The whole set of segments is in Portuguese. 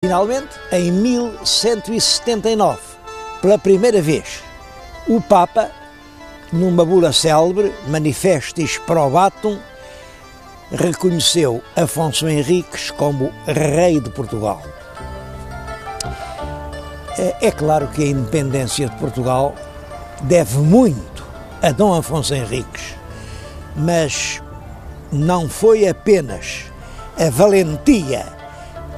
Finalmente, em 1179, pela primeira vez, o Papa, numa bula célebre, Manifestis Probatum, reconheceu Afonso Henriques como rei de Portugal. É claro que a independência de Portugal deve muito a Dom Afonso Henriques, mas não foi apenas a valentia,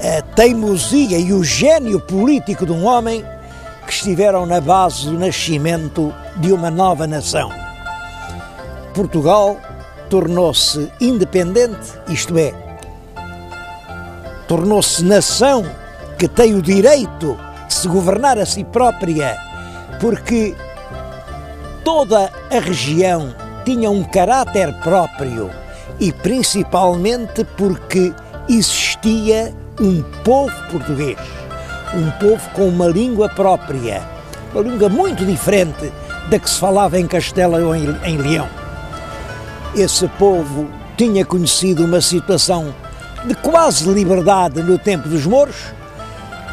a teimosia e o gênio político de um homem que estiveram na base do nascimento de uma nova nação. Portugal tornou-se independente, isto é, tornou-se nação que tem o direito de se governar a si própria, porque toda a região tinha um caráter próprio e principalmente porque existia um povo português, um povo com uma língua própria, uma língua muito diferente da que se falava em Castela ou em Leão. Esse povo tinha conhecido uma situação de quase liberdade no tempo dos mouros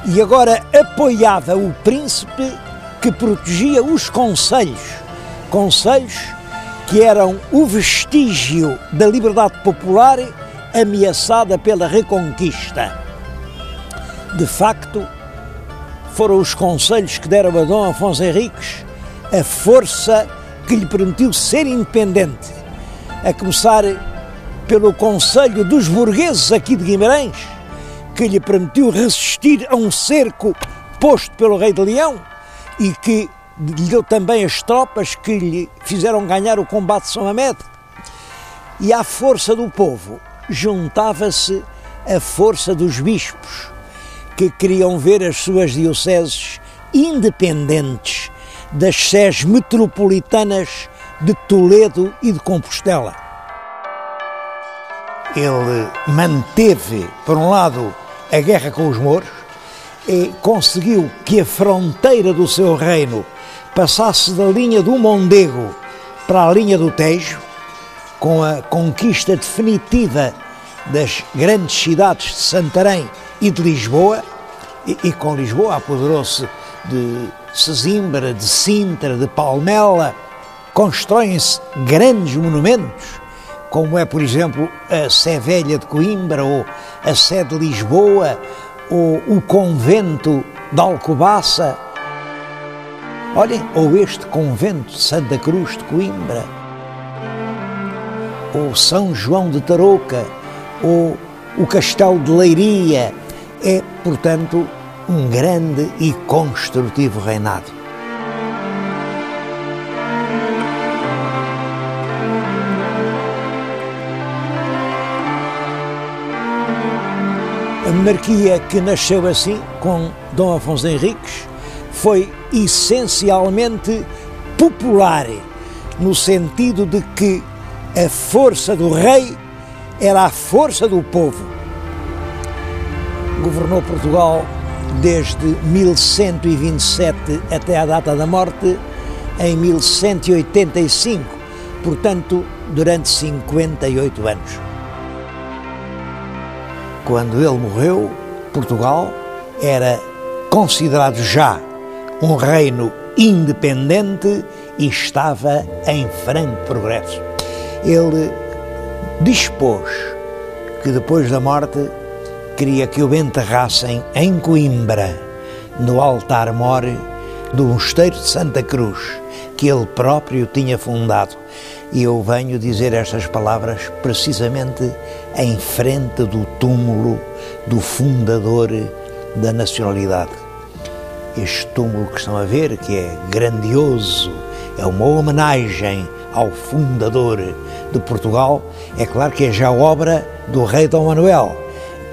e agora apoiava o príncipe que protegia os concelhos que eram o vestígio da liberdade popular ameaçada pela Reconquista. De facto, foram os concelhos que deram a Dom Afonso Henriques a força que lhe permitiu ser independente, a começar pelo Conselho dos Burgueses aqui de Guimarães, que lhe permitiu resistir a um cerco posto pelo rei de Leão e que lhe deu também as tropas que lhe fizeram ganhar o combate de São Mamede. E à força do povo juntava-se a força dos bispos, que queriam ver as suas dioceses independentes das sés metropolitanas de Toledo e de Compostela. Ele manteve, por um lado, a guerra com os mouros e conseguiu que a fronteira do seu reino passasse da linha do Mondego para a linha do Tejo, com a conquista definitiva das grandes cidades de Santarém e de Lisboa, e com Lisboa apoderou-se de Sesimbra, de Sintra, de Palmela. Constroem-se grandes monumentos, como é, por exemplo, a Sé Velha de Coimbra, ou a Sé de Lisboa, ou o convento de Alcobaça. Olhem, ou este convento de Santa Cruz de Coimbra, ou São João de Tarouca, ou o Castelo de Leiria. É, portanto, um grande e construtivo reinado. A monarquia que nasceu assim, com Dom Afonso Henriques, foi essencialmente popular, no sentido de que a força do rei era a força do povo. Governou Portugal desde 1127 até à data da morte, em 1185, portanto, durante 58 anos. Quando ele morreu, Portugal era considerado já um reino independente e estava em franco progresso. Ele dispôs que depois da morte queria que o enterrassem em Coimbra, no altar-mor do Mosteiro de Santa Cruz, que ele próprio tinha fundado. E eu venho dizer estas palavras precisamente em frente do túmulo do fundador da nacionalidade. Este túmulo que estão a ver, que é grandioso, é uma homenagem ao fundador de Portugal. É claro que é já obra do rei Dom Manuel,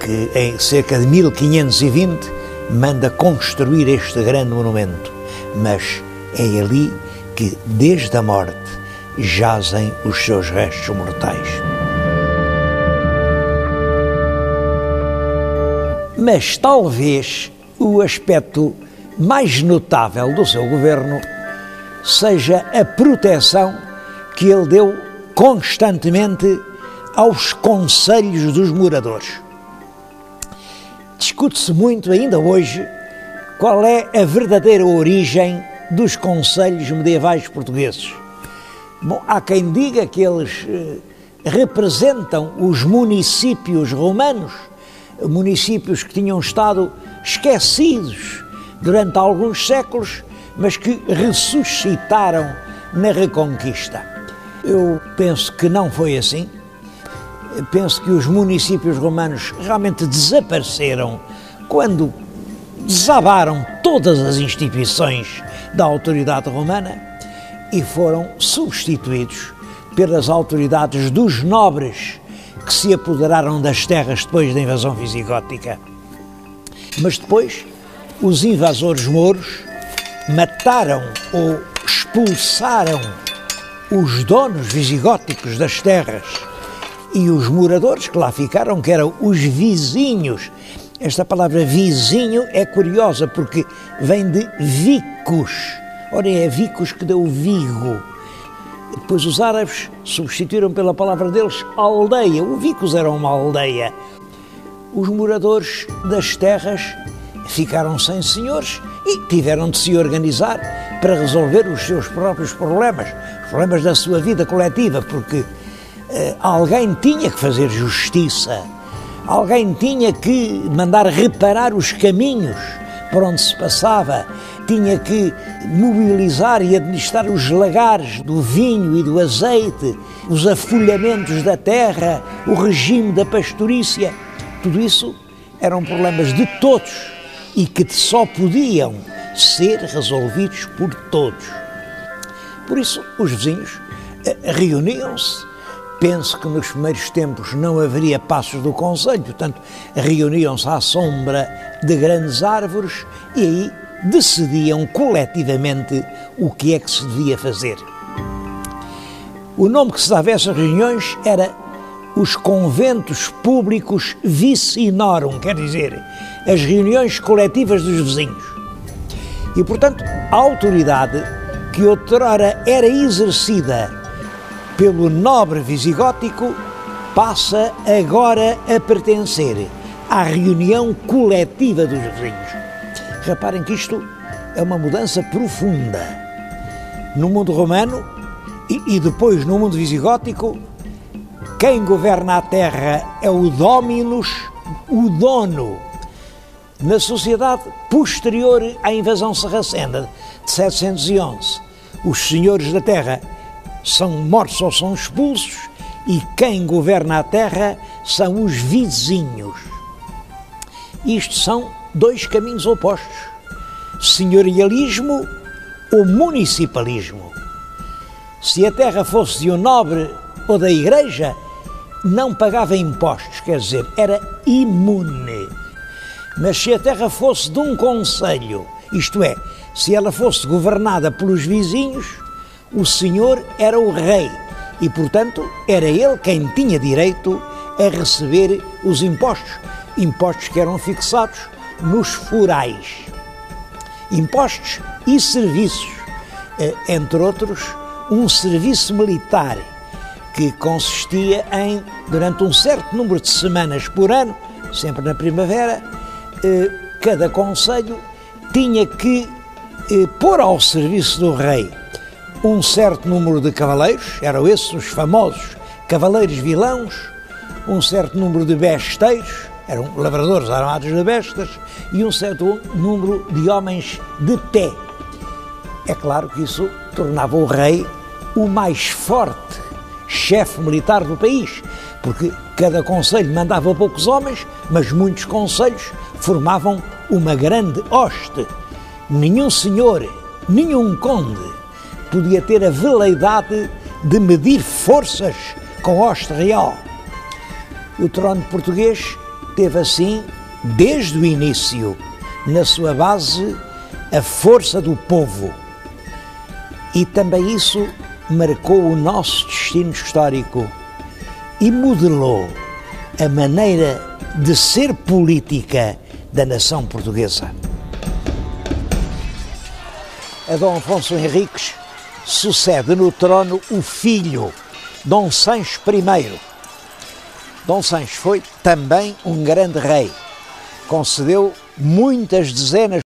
que em cerca de 1520 manda construir este grande monumento. Mas é ali que, desde a morte, jazem os seus restos mortais. Mas talvez o aspecto mais notável do seu governo seja a proteção que ele deu constantemente aos conselhos dos moradores. Discute-se muito ainda hoje qual é a verdadeira origem dos concelhos medievais portugueses. Bom, há quem diga que eles representam os municípios romanos, municípios que tinham estado esquecidos durante alguns séculos, mas que ressuscitaram na Reconquista. Eu penso que não foi assim. Penso que os municípios romanos realmente desapareceram quando desabaram todas as instituições da autoridade romana e foram substituídos pelas autoridades dos nobres que se apoderaram das terras depois da invasão visigótica. Mas depois, os invasores mouros mataram ou expulsaram os donos visigóticos das terras e os moradores que lá ficaram, que eram os vizinhos. Esta palavra vizinho é curiosa porque vem de vicus. Ora, é vicus que deu Vigo. Depois os árabes substituíram pela palavra deles aldeia. O vicus era uma aldeia. Os moradores das terras ficaram sem senhores e tiveram de se organizar para resolver os seus próprios problemas, os problemas da sua vida coletiva, porque alguém tinha que fazer justiça, alguém tinha que mandar reparar os caminhos por onde se passava, tinha que mobilizar e administrar os lagares do vinho e do azeite, os afolhamentos da terra, o regime da pastorícia. Tudo isso eram problemas de todos e que só podiam ser resolvidos por todos. Por isso, os vizinhos reuniam-se. Penso que nos primeiros tempos não haveria passos do concelho, portanto, reuniam-se à sombra de grandes árvores e aí decidiam coletivamente o que é que se devia fazer. O nome que se dava a essas reuniões era os conventos públicos vicinorum, quer dizer, as reuniões coletivas dos vizinhos. E, portanto, a autoridade que outrora era exercida pelo nobre visigótico passa agora a pertencer à reunião coletiva dos vizinhos. Reparem que isto é uma mudança profunda. No mundo romano e depois no mundo visigótico, quem governa a terra é o dominus, o dono. Na sociedade posterior à invasão sarracena de 711, os senhores da terra são mortos ou são expulsos e quem governa a terra são os vizinhos. Isto são dois caminhos opostos: senhorialismo ou municipalismo. Se a terra fosse de um nobre ou da igreja, não pagava impostos, quer dizer, era imune. Mas se a terra fosse de um concelho, isto é, se ela fosse governada pelos vizinhos, o senhor era o rei e, portanto, era ele quem tinha direito a receber os impostos, impostos que eram fixados nos forais. Impostos e serviços, entre outros, um serviço militar que consistia em, durante um certo número de semanas por ano, sempre na primavera, cada concelho tinha que pôr ao serviço do rei um certo número de cavaleiros, eram esses os famosos cavaleiros vilãos, um certo número de besteiros, eram lavradores armados de bestas, e um certo número de homens de pé. É claro que isso tornava o rei o mais forte chefe militar do país, porque cada concelho mandava poucos homens, mas muitos concelhos formavam uma grande hoste. Nenhum senhor, nenhum conde podia ter a veleidade de medir forças com hoste real. O trono português teve assim, desde o início, na sua base, a força do povo. E também isso marcou o nosso destino histórico e modelou a maneira de ser política da nação portuguesa. A Dom Afonso Henriques sucede no trono o filho, Dom Sancho I. Dom Sancho foi também um grande rei, concedeu muitas dezenas